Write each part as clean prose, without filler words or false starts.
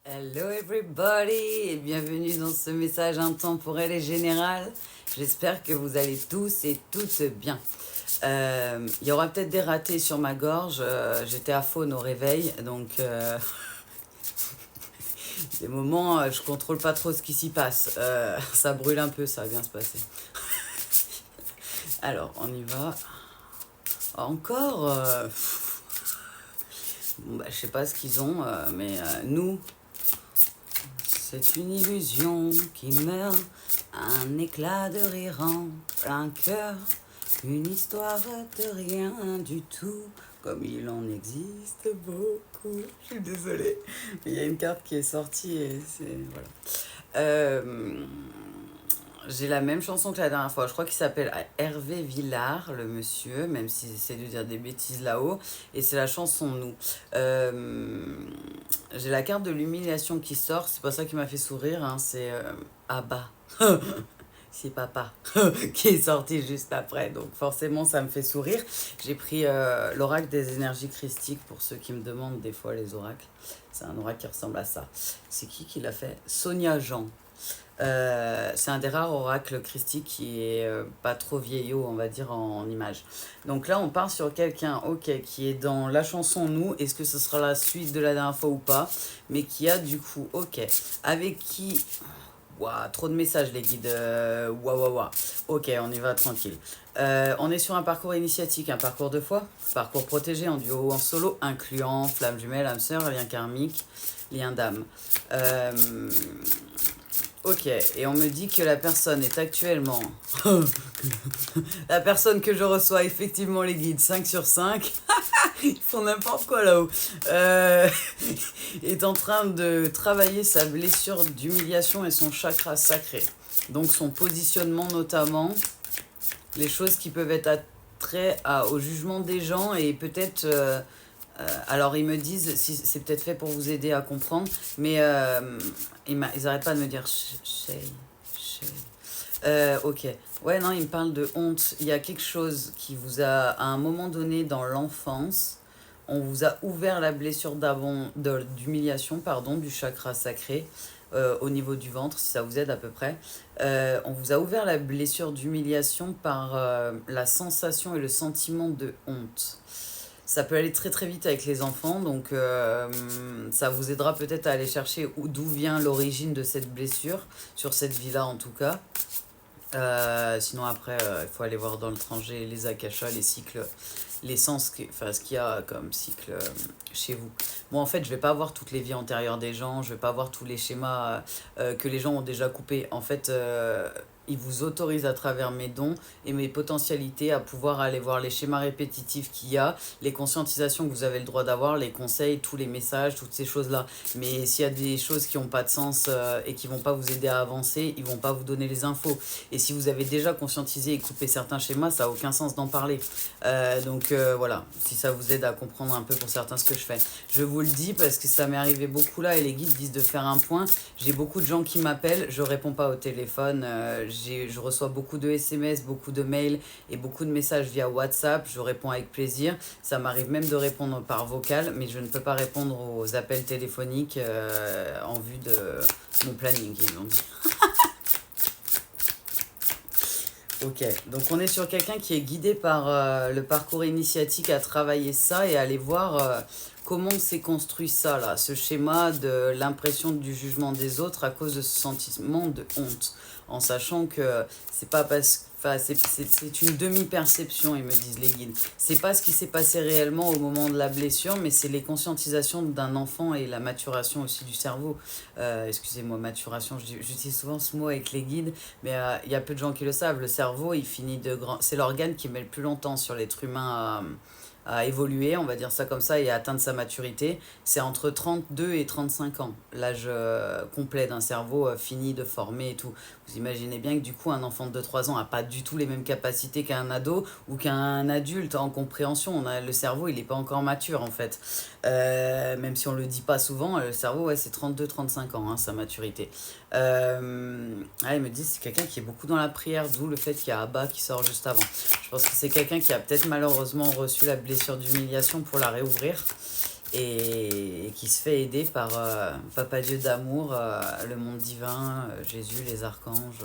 Hello everybody et bienvenue dans ce message intemporel et général. J'espère que vous allez tous et toutes bien. Il y aura peut-être des ratés sur ma gorge. J'étais à faune au réveil, donc des moments je contrôle pas trop ce qui s'y passe. Ça brûle un peu, ça va bien se passer. Alors on y va. Encore. Bon, bah, je sais pas ce qu'ils ont, mais nous. C'est une illusion qui meurt, un éclat de rire en plein cœur, une histoire de rien du tout, comme il en existe beaucoup. Je suis désolée, mais il y a une carte qui est sortie et c'est... Voilà. J'ai la même chanson que la dernière fois. Je crois qu'il s'appelle Hervé Villard, le monsieur, même s'il essaie de dire des bêtises là-haut. Et c'est la chanson Nous. J'ai la carte de l'humiliation qui sort. C'est pas ça qui m'a fait sourire. Hein. C'est Abba. C'est papa qui est sorti juste après. Donc forcément, ça me fait sourire. J'ai pris l'oracle des énergies christiques pour ceux qui me demandent des fois les oracles. C'est un oracle qui ressemble à ça. C'est qui l'a fait? Sonia Jean. C'est un des rares oracles christiques qui est pas trop vieillot, on va dire, en image. Donc là, on part sur quelqu'un, ok, qui est dans la chanson Nous. Est-ce que ce sera la suite de la dernière fois ou pas? Mais qui a du coup, ok, avec qui... Ouah, trop de messages les guides. Ouah, ouah, ouah. Ok, on y va tranquille. On est sur un parcours initiatique, un parcours de foi, parcours protégé en duo ou en solo, incluant flamme jumelle, âme sœur, lien karmique, lien d'âme. Ok, et on me dit que la personne est actuellement... la personne que je reçois, effectivement les guides, 5 sur 5, ils font n'importe quoi là-haut, est en train de travailler sa blessure d'humiliation et son chakra sacré. Donc son positionnement notamment, les choses qui peuvent être attrait au jugement des gens et peut-être... alors ils me disent, si c'est peut-être fait pour vous aider à comprendre, mais ils n'arrêtent pas de me dire Shay. Ok. Ouais, non, ils me parlent de honte. Il y a quelque chose qui vous a, à un moment donné dans l'enfance, on vous a ouvert la blessure d'humiliation, pardon, du chakra sacré au niveau du ventre, si ça vous aide à peu près. On vous a ouvert la blessure d'humiliation par la sensation et le sentiment de honte. Ça peut aller très très vite avec les enfants, donc ça vous aidera peut-être à aller chercher d'où vient l'origine de cette blessure, sur cette vie-là en tout cas. Sinon après, il faut aller voir dans le tranché les akashas, les cycles, les sens, enfin ce qu'il y a comme cycle chez vous. Bon, en fait, je vais pas voir toutes les vies antérieures des gens, je vais pas voir tous les schémas que les gens ont déjà coupés. En fait, ils vous autorisent à travers mes dons et mes potentialités à pouvoir aller voir les schémas répétitifs qu'il y a, les conscientisations que vous avez le droit d'avoir, les conseils, tous les messages, toutes ces choses-là. Mais s'il y a des choses qui n'ont pas de sens et qui vont pas vous aider à avancer, ils vont pas vous donner les infos. Et si vous avez déjà conscientisé et coupé certains schémas, ça n'a aucun sens d'en parler. Donc voilà, si ça vous aide à comprendre un peu pour certains ce que je fais. Je vous le dis parce que ça m'est arrivé beaucoup là et les guides disent de faire un point. J'ai beaucoup de gens qui m'appellent, je réponds pas au téléphone, je reçois beaucoup de SMS, beaucoup de mails et beaucoup de messages via WhatsApp. Je réponds avec plaisir. Ça m'arrive même de répondre par vocal, mais je ne peux pas répondre aux appels téléphoniques en vue de mon planning, ils ont dit. Ok, donc on est sur quelqu'un qui est guidé par le parcours initiatique à travailler ça et à aller voir comment s'est construit ça, là, ce schéma de l'impression du jugement des autres à cause de ce sentiment de honte, en sachant que c'est pas parce enfin, c'est une demi-perception, ils me disent les guides. C'est pas ce qui s'est passé réellement au moment de la blessure, mais c'est les conscientisations d'un enfant et la maturation aussi du cerveau. Excusez-moi, maturation, j'utilise souvent ce mot avec les guides, mais il y a peu de gens qui le savent. Le cerveau, il finit de grand... C'est l'organe qui met le plus longtemps sur l'être humain à évoluer, on va dire ça comme ça, et à atteindre sa maturité. C'est entre 32 et 35 ans, l'âge complet d'un cerveau fini de former et tout. Vous imaginez bien que du coup, un enfant de 2 3 ans n'a pas du tout les mêmes capacités qu'un ado ou qu'un adulte en compréhension. Le cerveau, il n'est pas encore mature en fait. Même si on ne le dit pas souvent, le cerveau, ouais, c'est 32 35 ans, hein, sa maturité. Ah, ils me disent c'est quelqu'un qui est beaucoup dans la prière, d'où le fait qu'il y a Abba qui sort juste avant. Je pense que c'est quelqu'un qui a peut-être malheureusement reçu la blessure d'humiliation pour la réouvrir. et qui se fait aider par Papa Dieu d'amour, le monde divin, Jésus, les archanges,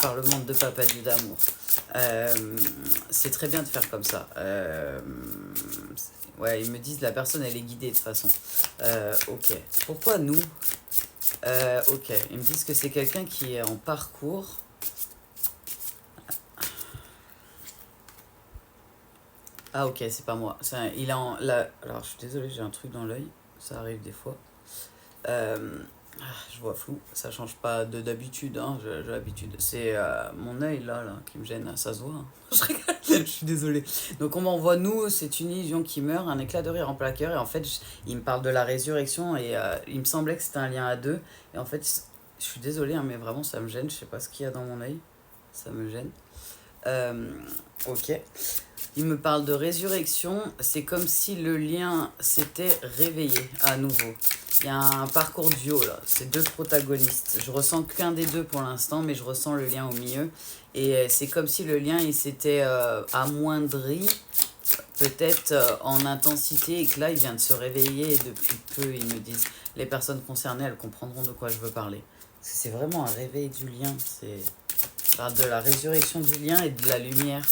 par le monde de Papa Dieu d'amour. C'est très bien de faire comme ça. Ouais, ils me disent la personne elle est guidée de toute façon. Ok. Pourquoi nous? Ok. Ils me disent que c'est quelqu'un qui est en parcours. Ah ok, c'est pas moi. Il est en. Alors je suis désolée, j'ai un truc dans l'œil. Ça arrive des fois. Euh, je vois flou, ça change pas d'habitude, hein, j'ai l'habitude. C'est mon œil là qui me gêne, ça se voit. Hein. Je rigole, je suis désolée. Donc on m'envoie nous, c'est une illusion qui meurt, un éclat de rire en plein cœur. Et en fait, il me parle de la résurrection et il me semblait que c'était un lien à deux. Et en fait, je suis désolée, hein, mais vraiment ça me gêne, je sais pas ce qu'il y a dans mon œil, ça me gêne. Euh, ok. Il me parle de résurrection, c'est comme si le lien s'était réveillé à nouveau. Il y a un parcours duo là, c'est deux protagonistes. Je ressens qu'un des deux pour l'instant, mais je ressens le lien au milieu. Et c'est comme si le lien il s'était amoindri, peut-être en intensité, et que là il vient de se réveiller depuis peu, ils me disent. Les personnes concernées, elles comprendront de quoi je veux parler. Parce que c'est vraiment un réveil du lien, c'est de la résurrection du lien et de la lumière.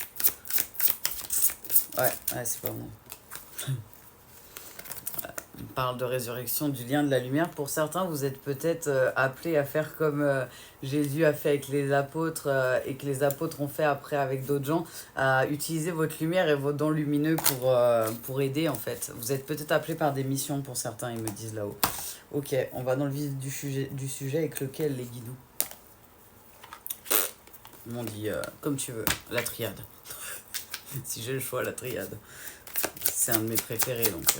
Ouais, c'est pas moi. On parle de résurrection du lien de la lumière. Pour certains, vous êtes peut-être appelés à faire comme Jésus a fait avec les apôtres et que les apôtres ont fait après avec d'autres gens, à utiliser votre lumière et vos dons lumineux pour aider en fait. Vous êtes peut-être appelés par des missions pour certains, ils me disent là-haut. Ok, on va dans le vif du sujet avec lequel les guidoux. Ils m'ont dit comme tu veux, la triade. Si j'ai le choix, la triade. C'est un de mes préférés donc.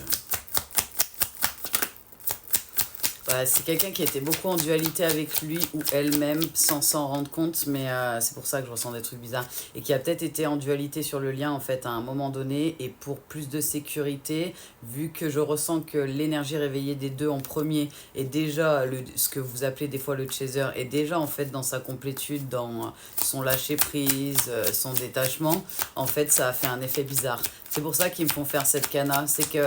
Ouais, c'est quelqu'un qui était beaucoup en dualité avec lui ou elle-même sans s'en rendre compte, mais c'est pour ça que je ressens des trucs bizarres. Et qui a peut-être été en dualité sur le lien en fait à un moment donné, et pour plus de sécurité, vu que je ressens que l'énergie réveillée des deux en premier est déjà ce que vous appelez des fois le chaser, est déjà en fait dans sa complétude, dans son lâcher prise, son détachement, en fait ça a fait un effet bizarre. C'est pour ça qu'ils me font faire cette cana, c'est que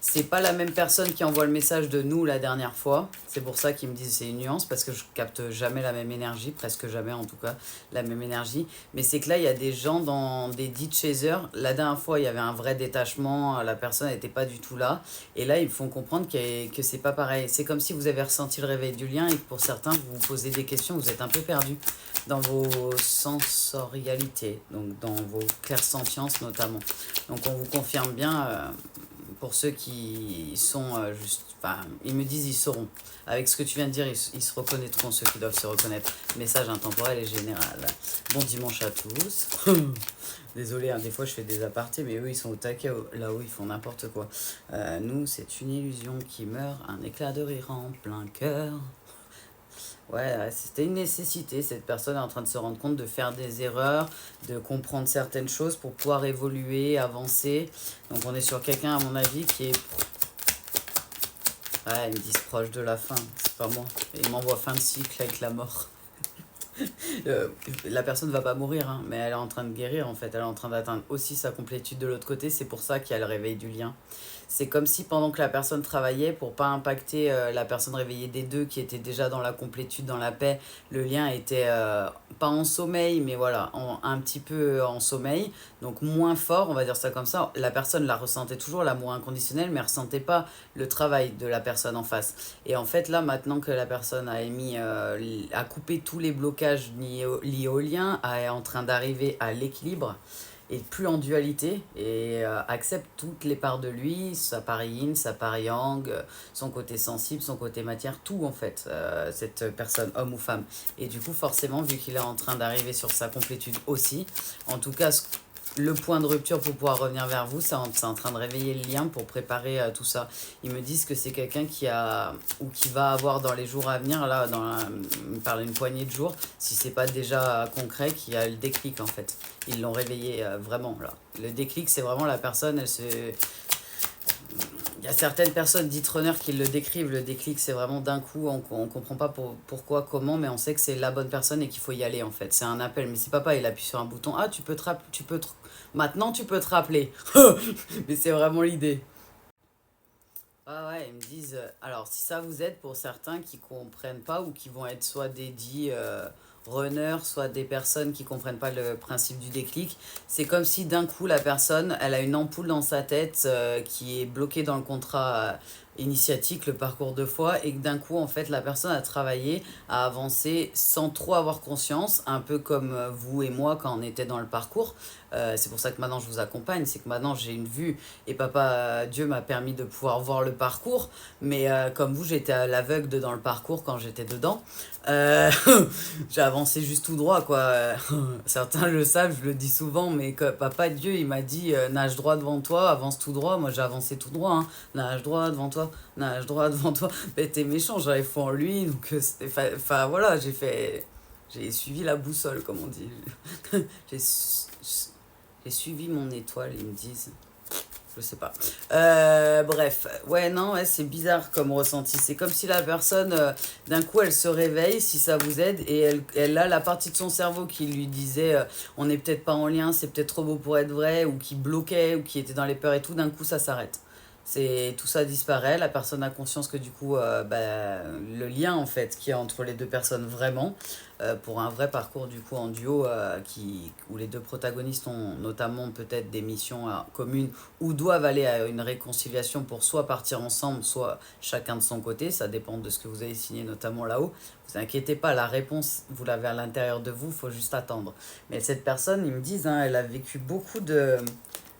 c'est pas la même personne qui envoie le message de nous la dernière fois. C'est pour ça qu'ils me disent c'est une nuance, parce que je capte jamais la même énergie, presque jamais en tout cas, la même énergie. Mais c'est que là, il y a des gens dans des dead chasers. La dernière fois, il y avait un vrai détachement, la personne n'était pas du tout là. Et là, ils me font comprendre que c'est pas pareil. C'est comme si vous avez ressenti le réveil du lien et que pour certains, vous vous posez des questions, vous êtes un peu perdu dans vos sensorialités, donc dans vos clairsentiences notamment. Donc on vous confirme bien, pour ceux qui sont juste... Enfin, ils me disent ils sauront. Avec ce que tu viens de dire, ils se reconnaîtront, ceux qui doivent se reconnaître. Message intemporel et général. Bon dimanche à tous. Désolé, hein, des fois je fais des apartés, mais eux ils sont au taquet, là-haut ils font n'importe quoi. Nous, c'est une illusion qui meurt, un éclat de rire en plein cœur. Ouais, c'était une nécessité. Cette personne est en train de se rendre compte de faire des erreurs, de comprendre certaines choses pour pouvoir évoluer, avancer. Donc on est sur quelqu'un, à mon avis, qui est... Ouais, ils me disent proche de la fin. C'est pas moi. Ils m'envoient fin de cycle avec la mort. La personne ne va pas mourir, hein, mais elle est en train de guérir en fait. Elle est en train d'atteindre aussi sa complétude de l'autre côté. C'est pour ça qu'il y a le réveil du lien. C'est comme si pendant que la personne travaillait, pour pas impacter la personne réveillée des deux qui était déjà dans la complétude, dans la paix, le lien était pas en sommeil, mais voilà, un petit peu en sommeil, donc moins fort, on va dire ça comme ça. La personne la ressentait toujours, l'amour inconditionnel, mais ressentait pas le travail de la personne en face. Et en fait, là, maintenant que la personne a émis, a coupé tous les blocages liés au lien, est en train d'arriver à l'équilibre, et plus en dualité, et accepte toutes les parts de lui, sa part yin, sa part yang, son côté sensible, son côté matière, tout en fait, cette personne, homme ou femme. Et du coup, forcément, vu qu'il est en train d'arriver sur sa complétude aussi, en tout cas, le point de rupture pour pouvoir revenir vers vous, c'est en train de réveiller le lien pour préparer tout ça. Ils me disent que c'est quelqu'un qui a ou qui va avoir dans les jours à venir, là, par une poignée de jours, si c'est pas déjà concret, qui a le déclic en fait. Ils l'ont réveillé vraiment là. Le déclic, c'est vraiment la personne, elle se... Il y a certaines personnes dites runners qui le décrivent, le déclic c'est vraiment d'un coup, on comprend pas pourquoi, comment, mais on sait que c'est la bonne personne et qu'il faut y aller en fait. C'est un appel, mais si papa il appuie sur un bouton, ah maintenant tu peux te rappeler. Mais c'est vraiment l'idée. Ouais, ouais, ils me disent. Alors, si ça vous aide pour certains qui comprennent pas ou qui vont être soit des dits runners, soit des personnes qui comprennent pas le principe du déclic, c'est comme si d'un coup la personne, elle a une ampoule dans sa tête qui est bloquée dans le contrat initiatique, le parcours de foi, et que d'un coup, en fait, la personne a travaillé, a avancé sans trop avoir conscience, un peu comme vous et moi quand on était dans le parcours. C'est pour ça que maintenant je vous accompagne, c'est que maintenant j'ai une vue et papa Dieu m'a permis de pouvoir voir le parcours, mais comme vous j'étais à l'aveugle dans le parcours quand j'étais dedans. Euh, j'ai avancé juste tout droit quoi. Certains le savent, je le dis souvent, mais que papa Dieu il m'a dit nage droit devant toi, avance tout droit. Moi j'ai avancé tout droit, hein. Nage droit devant toi, nage droit devant toi. Mais t'es méchant, j'avais foi en lui, donc enfin voilà, j'ai suivi la boussole comme on dit. j'ai j'ai suivi mon étoile, ils me disent. Je sais pas. Bref, ouais, non, ouais, c'est bizarre comme ressenti. C'est comme si la personne, d'un coup, elle se réveille, si ça vous aide, et elle a la partie de son cerveau qui lui disait on n'est peut-être pas en lien, c'est peut-être trop beau pour être vrai, ou qui bloquait, ou qui était dans les peurs et tout, d'un coup, ça s'arrête. C'est, tout ça disparaît, la personne a conscience que du coup, le lien en fait qu'il y a entre les deux personnes vraiment, pour un vrai parcours du coup en duo où les deux protagonistes ont notamment peut-être des missions communes ou doivent aller à une réconciliation pour soit partir ensemble, soit chacun de son côté, ça dépend de ce que vous avez signé notamment là-haut. Vous inquiétez pas, la réponse, vous l'avez à l'intérieur de vous, il faut juste attendre. Mais cette personne, ils me disent, hein, elle a vécu beaucoup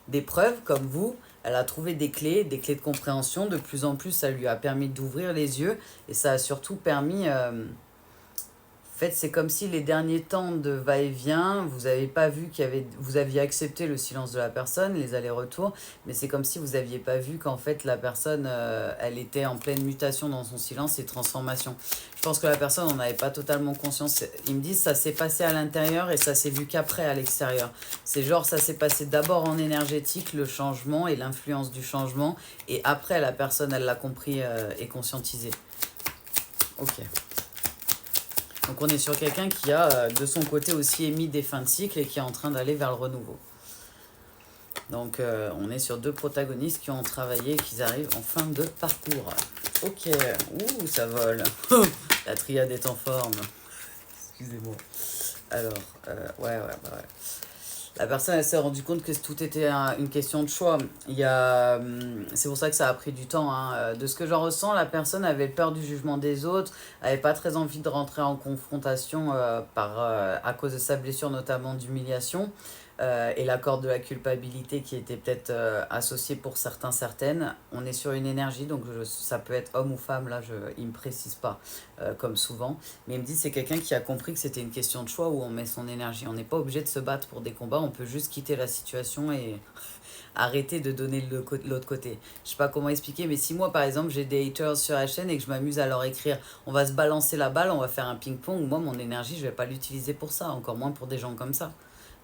d'épreuves comme vous. Elle a trouvé des clés de compréhension. De plus en plus, ça lui a permis d'ouvrir les yeux et ça a surtout permis en fait, c'est comme si les derniers temps de va-et-vient, vous n'avez pas vu vous aviez accepté le silence de la personne, les allers-retours, mais c'est comme si vous n'aviez pas vu qu'en fait la personne, elle était en pleine mutation dans son silence et transformation. Je pense que la personne n'en avait pas totalement conscience. Ils me disent ça s'est passé à l'intérieur et ça s'est vu qu'après à l'extérieur. C'est genre ça s'est passé d'abord en énergétique, le changement et l'influence du changement, et après la personne, elle l'a compris et conscientisé. Ok. Donc on est sur quelqu'un qui a de son côté aussi émis des fins de cycle et qui est en train d'aller vers le renouveau. Donc on est sur deux protagonistes qui ont travaillé et qui arrivent en fin de parcours. Ok, ouh ça vole. La triade est en forme. Excusez-moi. Alors, ouais. La personne, elle s'est rendue compte que tout était une question de choix. C'est pour ça que ça a pris du temps, hein. De ce que j'en ressens, la personne avait peur du jugement des autres, avait pas très envie de rentrer en confrontation à cause de sa blessure, notamment d'humiliation, et l'accord de la culpabilité qui était peut-être associé pour certains, certaines. On est sur une énergie, donc ça peut être homme ou femme, là, il me précise pas, comme souvent. Mais il me dit c'est quelqu'un qui a compris que c'était une question de choix où on met son énergie. On n'est pas obligé de se battre pour des combats, on peut juste quitter la situation et arrêter de donner l'autre côté. Je sais pas comment expliquer, mais si moi par exemple j'ai des haters sur la chaîne et que je m'amuse à leur écrire on va se balancer la balle, on va faire un ping-pong, moi mon énergie je vais pas l'utiliser pour ça, encore moins pour des gens comme ça.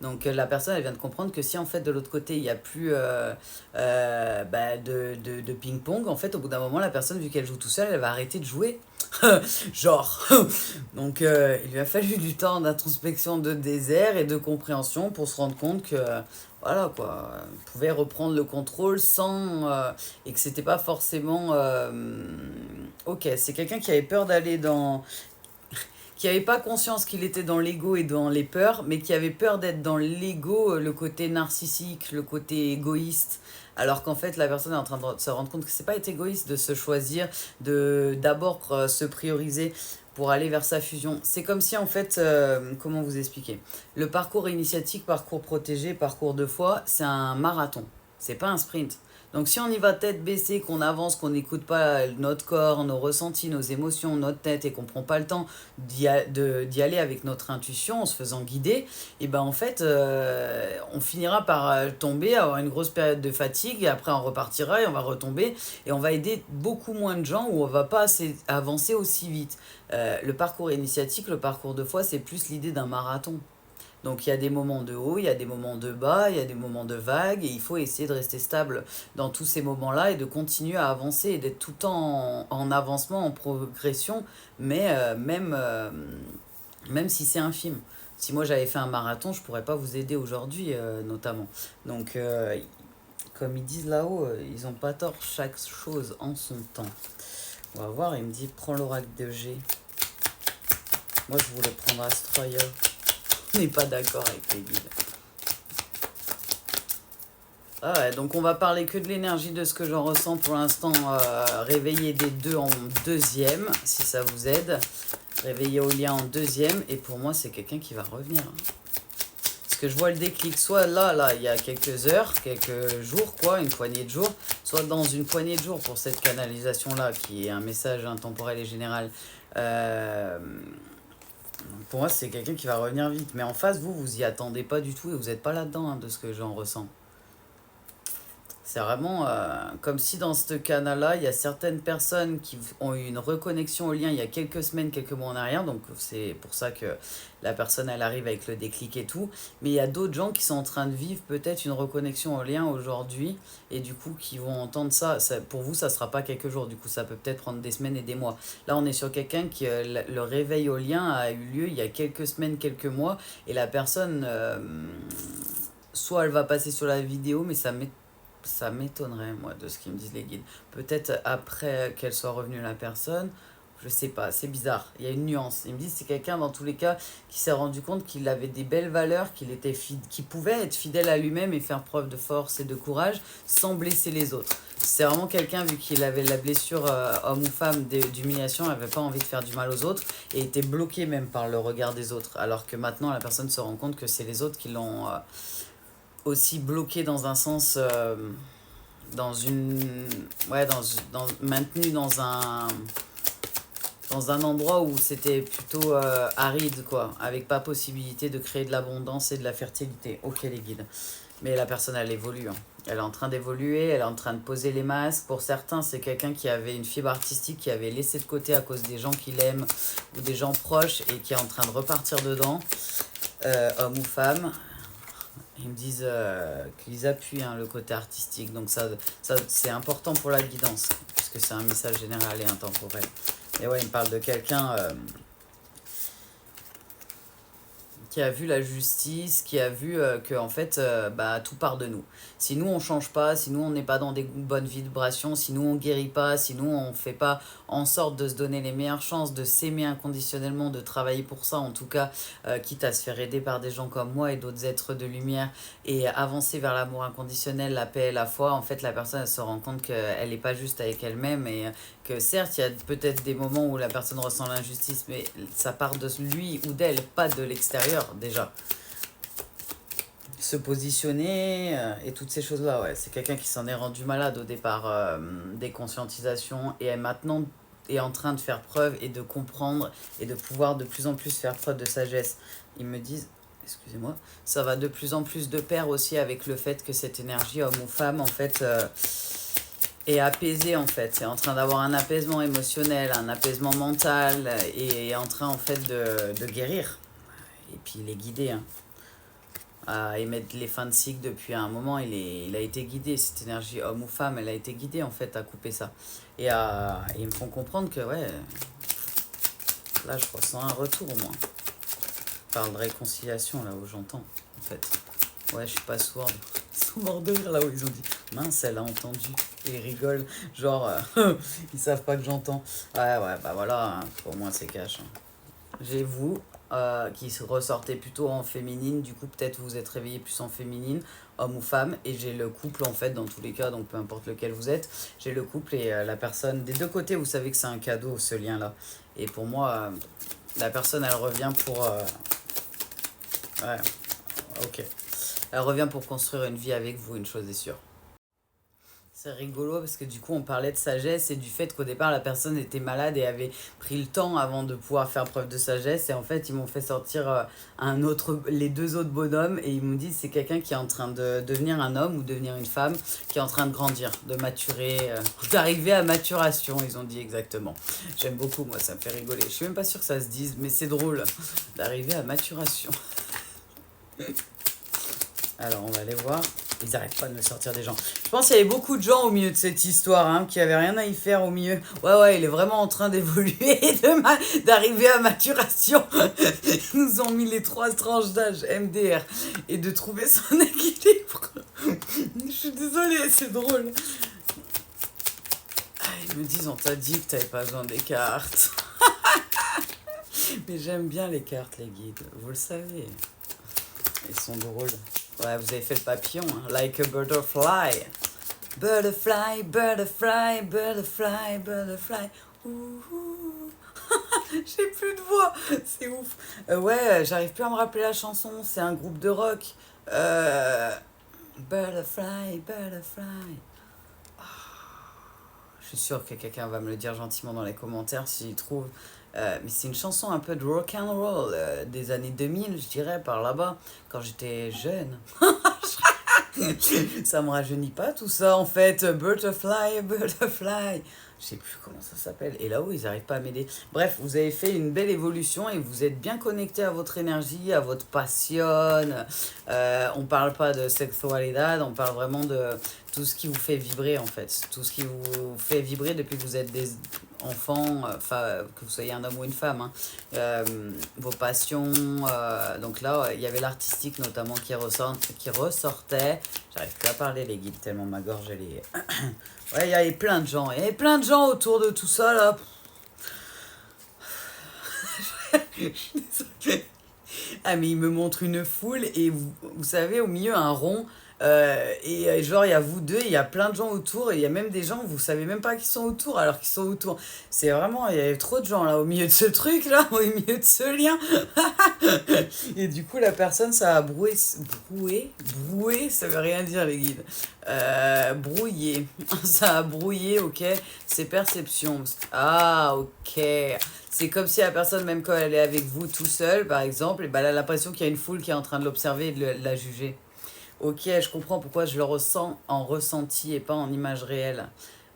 Donc la personne, elle vient de comprendre que si en fait de l'autre côté, il n'y a plus de ping-pong, en fait au bout d'un moment, la personne, vu qu'elle joue tout seule, elle va arrêter de jouer. Genre. Donc il lui a fallu du temps d'introspection, de désert et de compréhension pour se rendre compte que voilà quoi, elle pouvait reprendre le contrôle sans et que c'était pas forcément ok, c'est quelqu'un qui avait peur d'aller dans qui n'avait pas conscience qu'il était dans l'ego et dans les peurs, mais qui avait peur d'être dans l'ego, le côté narcissique, le côté égoïste. Alors qu'en fait, la personne est en train de se rendre compte que c'est pas être égoïste de se choisir, de d'abord se prioriser pour aller vers sa fusion. C'est comme si en fait, comment vous expliquer? Le parcours initiatique, parcours protégé, parcours de foi, c'est un marathon. C'est pas un sprint. Donc si on y va tête baissée, qu'on avance, qu'on n'écoute pas notre corps, nos ressentis, nos émotions, notre tête et qu'on prend pas le temps d'y aller avec notre intuition en se faisant guider, et ben en fait on finira par tomber, avoir une grosse période de fatigue et après on repartira et on va retomber et on va aider beaucoup moins de gens ou on va pas avancer aussi vite. Le parcours initiatique, le parcours de foi, c'est plus l'idée d'un marathon. Donc il y a des moments de haut, il y a des moments de bas, il y a des moments de vague, et il faut essayer de rester stable dans tous ces moments-là et de continuer à avancer et d'être tout le temps en avancement, en progression, mais même si c'est infime. Si moi j'avais fait un marathon, je pourrais pas vous aider aujourd'hui, notamment. Donc Comme ils disent là-haut, ils n'ont pas tort, chaque chose en son temps. On va voir, il me dit, prends l'oracle de G. Moi, je voulais prendre Astroya. On n'est pas d'accord avec les guides. Ah ouais, donc on va parler que de l'énergie de ce que j'en ressens pour l'instant. Réveiller des deux en deuxième, si ça vous aide. Réveiller au lien en deuxième. Et pour moi, c'est quelqu'un qui va revenir. Parce que je vois le déclic, soit là, il y a quelques heures, quelques jours, quoi, une poignée de jours, soit dans une poignée de jours pour cette canalisation-là, qui est un message intemporel et général. Pour moi, c'est quelqu'un qui va revenir vite. Mais en face, vous y attendez pas du tout et vous n'êtes pas là-dedans, hein, de ce que j'en ressens. C'est vraiment comme si dans ce canal-là, il y a certaines personnes qui ont eu une reconnexion au lien il y a quelques semaines, quelques mois en arrière. Donc c'est pour ça que la personne, elle arrive avec le déclic et tout. Mais il y a d'autres gens qui sont en train de vivre peut-être une reconnexion au lien aujourd'hui. Et du coup, qui vont entendre ça. Pour vous, ça ne sera pas quelques jours. Du coup, ça peut peut-être prendre des semaines et des mois. Là, on est sur quelqu'un qui, le réveil au lien a eu lieu il y a quelques semaines, quelques mois. Et la personne, soit elle va passer sur la vidéo, mais ça m'étonnerait, moi, de ce qu'ils me disent les guides. Peut-être après qu'elle soit revenue, la personne. Je sais pas, c'est bizarre. Il y a une nuance. Ils me disent que c'est quelqu'un, dans tous les cas, qui s'est rendu compte qu'il avait des belles valeurs, qu'il pouvait être fidèle à lui-même et faire preuve de force et de courage sans blesser les autres. C'est vraiment quelqu'un, vu qu'il avait la blessure, homme ou femme, d'humiliation, il n'avait pas envie de faire du mal aux autres et était bloqué même par le regard des autres. Alors que maintenant, la personne se rend compte que c'est les autres qui l'ont aussi bloqué dans un sens, dans une, ouais, maintenu dans un endroit où c'était plutôt aride, quoi, avec pas possibilité de créer de l'abondance et de la fertilité. Ok, les guides. Mais la personne, elle évolue, hein. Elle est en train d'évoluer, elle est en train de poser les masques. Pour certains, c'est quelqu'un qui avait une fibre artistique, qui avait laissé de côté à cause des gens qu'il aime ou des gens proches et qui est en train de repartir dedans, homme ou femme. Ils me disent qu'ils appuient, hein, le côté artistique. Donc ça c'est important pour la guidance, puisque c'est un message général et intemporel. Et ouais, il me parle de quelqu'un qui a vu la justice, qui a vu que en fait, tout part de nous. Si nous on change pas, si nous on n'est pas dans des bonnes vibrations, si nous on guérit pas, si nous on fait pas en sorte de se donner les meilleures chances, de s'aimer inconditionnellement, de travailler pour ça, en tout cas, quitte à se faire aider par des gens comme moi et d'autres êtres de lumière et avancer vers l'amour inconditionnel, la paix et la foi, en fait la personne elle se rend compte qu'elle n'est pas juste avec elle-même et que certes il y a peut-être des moments où la personne ressent l'injustice, mais ça part de lui ou d'elle, pas de l'extérieur déjà. Se positionner et toutes ces choses-là, ouais. C'est quelqu'un qui s'en est rendu malade au départ des conscientisations et maintenant est en train de faire preuve et de comprendre et de pouvoir de plus en plus faire preuve de sagesse. Ils me disent, excusez-moi, ça va de plus en plus de pair aussi avec le fait que cette énergie, homme ou femme, en fait, est apaisée, en fait. C'est en train d'avoir un apaisement émotionnel, un apaisement mental et est en train, en fait, de guérir. Et puis il est guidé, hein, à émettre les fins de cycle depuis un moment. Il a été guidé, cette énergie homme ou femme, elle a été guidée en fait à couper ça. Et ils me font comprendre que ouais, là je ressens un retour moi. Je parle de réconciliation là où j'entends en fait. Ouais, je suis pas sourde. Ils sont morts de rire là où ils ont dit mince, elle a entendu. Et ils rigolent, genre ils savent pas que j'entends. Ouais, bah voilà, hein, pour moi c'est cash, hein. J'ai vous qui se ressortait plutôt en féminine, du coup peut-être vous êtes réveillé plus en féminine, homme ou femme, et j'ai le couple en fait dans tous les cas, donc peu importe lequel vous êtes, j'ai le couple et la personne, des deux côtés vous savez que c'est un cadeau ce lien-là, et pour moi la personne elle revient pour... ouais, ok, elle revient pour construire une vie avec vous, une chose est sûre. C'est rigolo parce que du coup on parlait de sagesse et du fait qu'au départ la personne était malade et avait pris le temps avant de pouvoir faire preuve de sagesse, et en fait ils m'ont fait sortir les deux autres bonhommes et ils m'ont dit c'est quelqu'un qui est en train de devenir un homme ou devenir une femme, qui est en train de grandir, de maturer, d'arriver à maturation, ils ont dit exactement. J'aime beaucoup, moi ça me fait rigoler, je suis même pas sûre que ça se dise mais c'est drôle d'arriver à maturation. Alors on va aller voir. Ils n'arrêtent pas de me sortir des gens. Je pense qu'il y avait beaucoup de gens au milieu de cette histoire, hein, qui avaient rien à y faire au milieu. Ouais, il est vraiment en train d'évoluer, d'arriver à maturation. Ils nous ont mis les 3 tranches d'âge, MDR, et de trouver son équilibre. Je suis désolée, c'est drôle. Ah, ils me disent, on t'a dit que t'avais pas besoin des cartes. Mais j'aime bien les cartes, les guides, vous le savez. Ils sont drôles. Ouais, vous avez fait le papillon, hein. Like a butterfly. Butterfly, butterfly, butterfly, butterfly. Ouh. J'ai plus de voix. C'est ouf. Ouais, j'arrive plus à me rappeler la chanson. C'est un groupe de rock. Butterfly, butterfly. Je suis sûre que quelqu'un va me le dire gentiment dans les commentaires s'il trouve. Mais c'est une chanson un peu de rock and roll des années 2000, je dirais, par là-bas, quand j'étais jeune. Ça me rajeunit pas tout ça en fait. Butterfly, butterfly. Je sais plus comment ça s'appelle. Et là-haut, ils n'arrivent pas à m'aider. Bref, vous avez fait une belle évolution et vous êtes bien connecté à votre énergie, à votre passion. On parle pas de sexualidad, on parle vraiment de tout ce qui vous fait vibrer en fait. Tout ce qui vous fait vibrer depuis que vous êtes des enfants, enfin, que vous soyez un homme ou une femme. Hein. Vos passions. Donc là, il y avait l'artistique notamment qui ressortait. J'arrive plus à parler les guides tellement ma gorge elle est... Ouais, il y avait plein de gens. Il y avait plein de gens autour de tout ça là. Je suis désolée. Ah mais il me montre une foule et vous savez au milieu un rond genre il y a vous deux, il y a plein de gens autour et il y a même des gens vous savez même pas qu'ils sont autour alors qu'ils sont autour. C'est vraiment il y avait trop de gens là au milieu de ce truc là, au milieu de ce lien. Et du coup la personne ça a brouillé, ça veut rien dire les guides. Brouillé, ça a brouillé, ok, ses perceptions. Ah ok. C'est comme si la personne, même quand elle est avec vous tout seul, par exemple, et ben, elle a l'impression qu'il y a une foule qui est en train de l'observer et de la juger. Ok, je comprends pourquoi je le ressens en ressenti et pas en image réelle.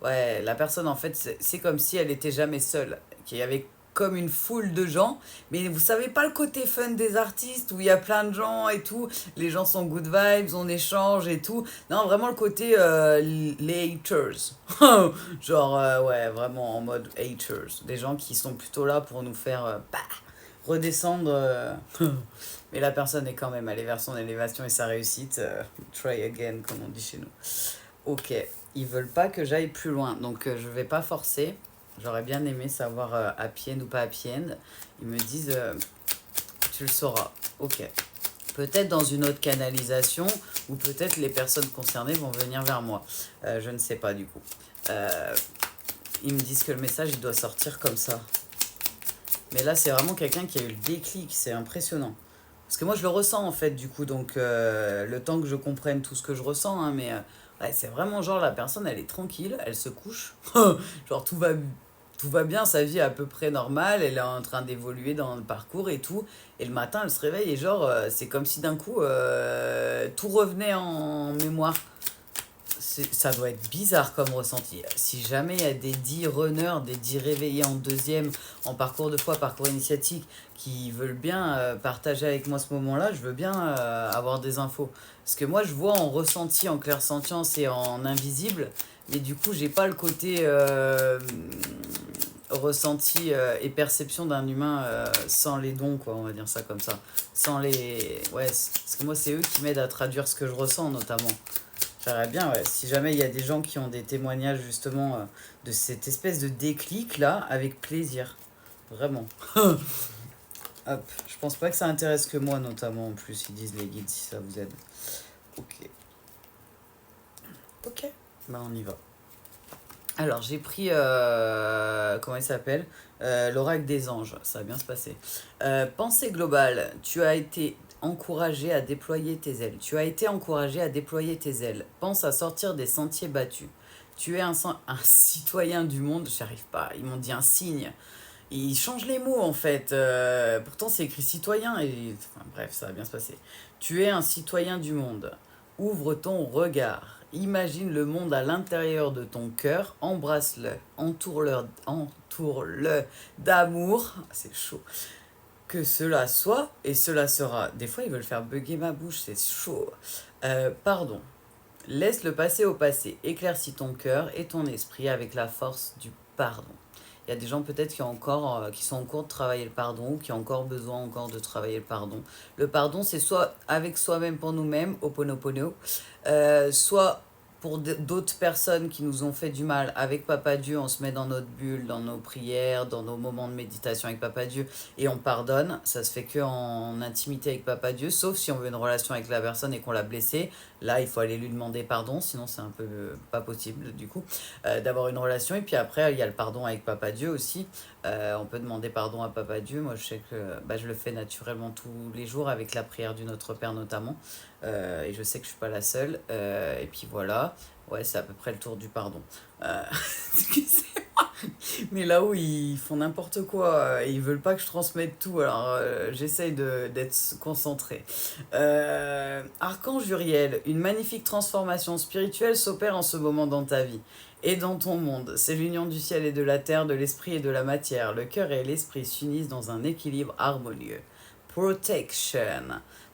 Ouais, la personne, en fait, c'est comme si elle était jamais seule. Qu'il y avait comme une foule de gens, mais vous savez pas le côté fun des artistes où il y a plein de gens et tout, les gens sont good vibes, on échange et tout. Non, vraiment le côté les haters. Genre, ouais, vraiment en mode haters. Des gens qui sont plutôt là pour nous faire redescendre. Mais la personne est quand même allée vers son élévation et sa réussite. Try again, comme on dit chez nous. Ok, ils veulent pas que j'aille plus loin, donc je vais pas forcer. J'aurais bien aimé savoir happy end ou pas happy end. Ils me disent, tu le sauras. Ok. Peut-être dans une autre canalisation, ou peut-être les personnes concernées vont venir vers moi. Je ne sais pas du coup. Ils me disent que le message, il doit sortir comme ça. Mais là, c'est vraiment quelqu'un qui a eu le déclic, c'est impressionnant. Parce que moi, je le ressens, en fait, du coup, donc le temps que je comprenne tout ce que je ressens, hein, mais ouais, c'est vraiment genre, la personne, elle est tranquille, elle se couche, genre, tout va bien, sa vie est à peu près normale, elle est en train d'évoluer dans le parcours et tout, et le matin, elle se réveille, et genre, c'est comme si d'un coup, tout revenait en mémoire. Ça doit être bizarre comme ressenti. Si jamais il y a des 10 runners, des 10 réveillés en deuxième, en parcours de foi, parcours initiatique, qui veulent bien partager avec moi ce moment-là, je veux bien avoir des infos. Parce que moi, je vois en ressenti, en clairsentience et en invisible, mais du coup, j'ai pas le côté ressenti et perception d'un humain sans les dons, quoi, on va dire ça comme ça. Sans les... Ouais, parce que moi, c'est eux qui m'aident à traduire ce que je ressens, notamment. J'aimerais bien, ouais. Si jamais il y a des gens qui ont des témoignages justement de cette espèce de déclic là, avec plaisir. Vraiment. Hop. Je pense pas que ça intéresse que moi notamment en plus, ils disent les guides si ça vous aide. Ok. Ok. Bah on y va. Alors j'ai pris, comment il s'appelle l'oracle des anges, ça va bien se passer. Pensée globale, tu as été encouragé à déployer tes ailes. Tu as été encouragé à déployer tes ailes. Pense à sortir des sentiers battus. Tu es un citoyen du monde, j'arrive pas, ils m'ont dit un signe. Ils changent les mots en fait. Pourtant c'est écrit citoyen et... Enfin, bref, ça va bien se passer. Tu es un citoyen du monde. Ouvre ton regard. Imagine le monde à l'intérieur de ton cœur. Embrasse-le. Entoure-le d'amour. Ah, c'est chaud. Que cela soit et cela sera. Des fois ils veulent faire bugger ma bouche, c'est chaud. Pardon. Laisse le passé au passé. Éclaircis ton cœur et ton esprit avec la force du pardon. Il y a des gens peut-être qui sont en cours de travailler le pardon ou qui ont encore besoin encore de travailler le pardon. Le pardon, c'est soit avec soi-même pour nous-mêmes, Ho'oponopono, soit pour d'autres personnes qui nous ont fait du mal avec Papa Dieu, on se met dans notre bulle, dans nos prières, dans nos moments de méditation avec Papa Dieu et on pardonne. Ça se fait que en intimité avec Papa Dieu, sauf si on veut une relation avec la personne et qu'on l'a blessé. Là, il faut aller lui demander pardon, sinon c'est un peu pas possible du coup d'avoir une relation. Et puis après, il y a le pardon avec Papa Dieu aussi. On peut demander pardon à Papa Dieu. Moi, je sais que je le fais naturellement tous les jours avec la prière du Notre Père notamment. Et je sais que je suis pas la seule. Et puis voilà. Ouais, c'est à peu près le tour du pardon. Euh, excusez-moi. Mais là où ils font n'importe quoi, et ils veulent pas que je transmette tout, alors j'essaye d'être concentrée. Archange Uriel, une magnifique transformation spirituelle s'opère en ce moment dans ta vie et dans ton monde. C'est l'union du ciel et de la terre, de l'esprit et de la matière. Le cœur et l'esprit s'unissent dans un équilibre harmonieux. Protection.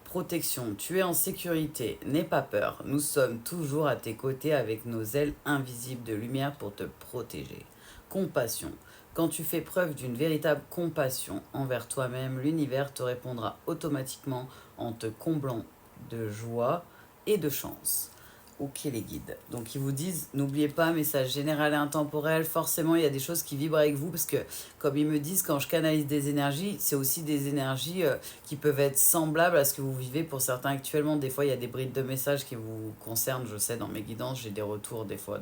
Protection, tu es en sécurité, n'aie pas peur. Nous sommes toujours à tes côtés avec nos ailes invisibles de lumière pour te protéger. Compassion. Quand tu fais preuve d'une véritable compassion envers toi-même, l'univers te répondra automatiquement en te comblant de joie et de chance. Ok les guides. Donc ils vous disent, n'oubliez pas, message général et intemporel, forcément il y a des choses qui vibrent avec vous, parce que comme ils me disent, quand je canalise des énergies, c'est aussi des énergies qui peuvent être semblables à ce que vous vivez pour certains actuellement. Des fois il y a des brides de messages qui vous concernent, je sais, dans mes guidances, j'ai des retours des fois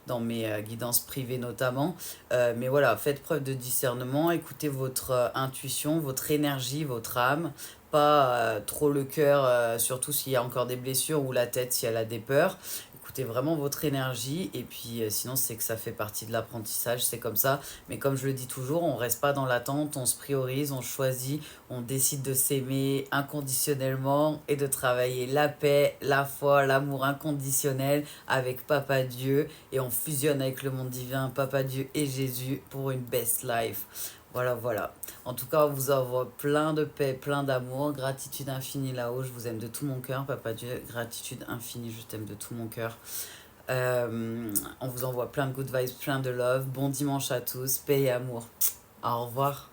dans mes guidances privées notamment. Mais voilà, faites preuve de discernement, écoutez votre intuition, votre énergie, votre âme, pas trop le cœur, surtout s'il y a encore des blessures, ou la tête si elle a des peurs. Écoutez vraiment votre énergie, et puis sinon c'est que ça fait partie de l'apprentissage, c'est comme ça. Mais comme je le dis toujours, on reste pas dans l'attente, on se priorise, on choisit, on décide de s'aimer inconditionnellement et de travailler la paix, la foi, l'amour inconditionnel avec Papa Dieu, et on fusionne avec le monde divin, Papa Dieu et Jésus pour une best life. Voilà, voilà. En tout cas, on vous envoie plein de paix, plein d'amour, gratitude infinie là-haut. Je vous aime de tout mon cœur, Papa Dieu. Gratitude infinie, je t'aime de tout mon cœur. On vous envoie plein de good vibes, plein de love. Bon dimanche à tous, paix et amour. Au revoir.